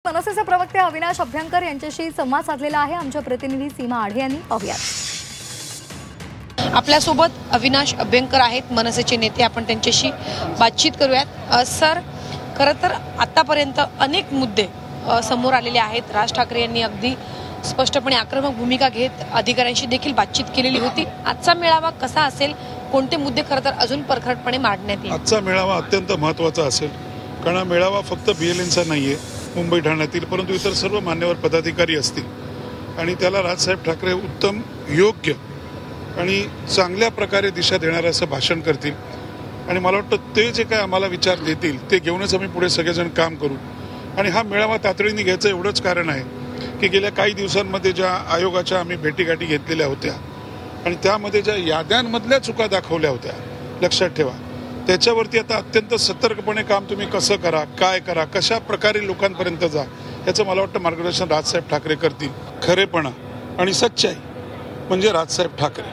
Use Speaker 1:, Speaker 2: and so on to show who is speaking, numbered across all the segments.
Speaker 1: मनसेचे प्रवक्ते अविनाश अभ्यंकर यांच्याशी संवाद साधलेला आहे आमच्या प्रतिनिधी सीमा आढे यांनी. पाहूयात.
Speaker 2: आपल्यासोबत अविनाश अभ्यंकर आहेत, मनसेचे नेते. आपण त्यांच्याशी बातचीत करूयात. सर, खरं तर आतापर्यंत अनेक मुद्दे समोर आलेले आहेत. राज ठाकरे यांनी अगदी स्पष्टपणे आक्रमक भूमिका घेत अधिकाऱ्यांशी देखील बातचीत केलेली होती. आजचा मेळावा कसा असेल, कोणते मुद्दे खरं तर अजून परखडपणे मांडण्यात येईल?
Speaker 3: आजचा मेळावा अत्यंत महत्त्वाचा असेल, कारण हा मेळावा फक्त BLNचा नाहीये मुंबई ठाण्यातील, परंतु इतर सर्व मान्यवर पदाधिकारी असतील आणि त्याला राजसाहेब ठाकरे उत्तम, योग्य आणि चांगल्या प्रकारे दिशा देणारं असं भाषण करतील. आणि मला वाटतं ते जे काय आम्हाला विचार देतील ते घेऊनच आम्ही पुढे सगळेजण काम करू. आणि हा मेळावा तातडीने घ्यायचं एवढंच कारण आहे की गेल्या काही दिवसांमध्ये ज्या आयोगाच्या आम्ही भेटीगाठी घेतलेल्या होत्या आणि त्यामध्ये ज्या याद्यांमधल्या चुका दाखवल्या होत्या, लक्षात ठेवा, त्याच्यावरती आता अत्यंत सतर्कपणे काम तुम्ही कसं करा, काय करा, कशा प्रकारे लोकांपर्यंत जा, याचं मला वाटतं मार्गदर्शन राजसाहेब ठाकरे करतील. खरेपणा आणि सच्चाई म्हणजे राजसाहेब ठाकरे,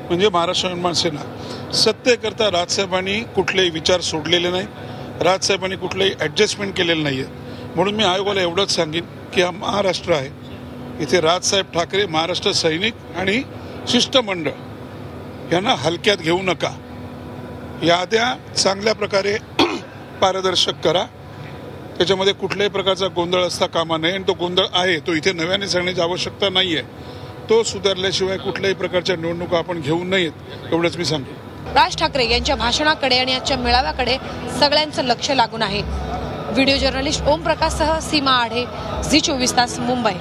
Speaker 3: म्हणजे महाराष्ट्र निर्माण सेना. सत्तेकरता राजसाहेबांनी कुठलेही विचार सोडलेले नाही, राजसाहेबांनी कुठलेही ॲडजस्टमेंट केलेलं नाही आहे. म्हणून मी आयोगाला एवढंच सांगेन की हा महाराष्ट्र आहे, इथे राजसाहेब ठाकरे, महाराष्ट्र सैनिक आणि शिष्टमंडळ यांना हलक्यात घेऊ नका. याद्या चांगल्या प्रकारे पारदर्शक करा, त्याच्यामध्ये कुठल्याही प्रकारचा गोंधळ असता कामा नये. आणि तो गोंधळ आहे तो इथे नव्याने सांगण्याची आवश्यकता नाही आहे. तो सुधारल्याशिवाय कुठल्याही प्रकारच्या निवडणुका आपण घेऊ नयेत, एवढंच मी सांगेन.
Speaker 2: राज ठाकरे यांच्या भाषणाकडे आणि आजच्या मेळाव्याकडे सगळ्यांचं लक्ष लागून आहे. व्हिडिओ जर्नलिस्ट ओम प्रकाशसह सीमा आढे, झी 24 तास, मुंबई.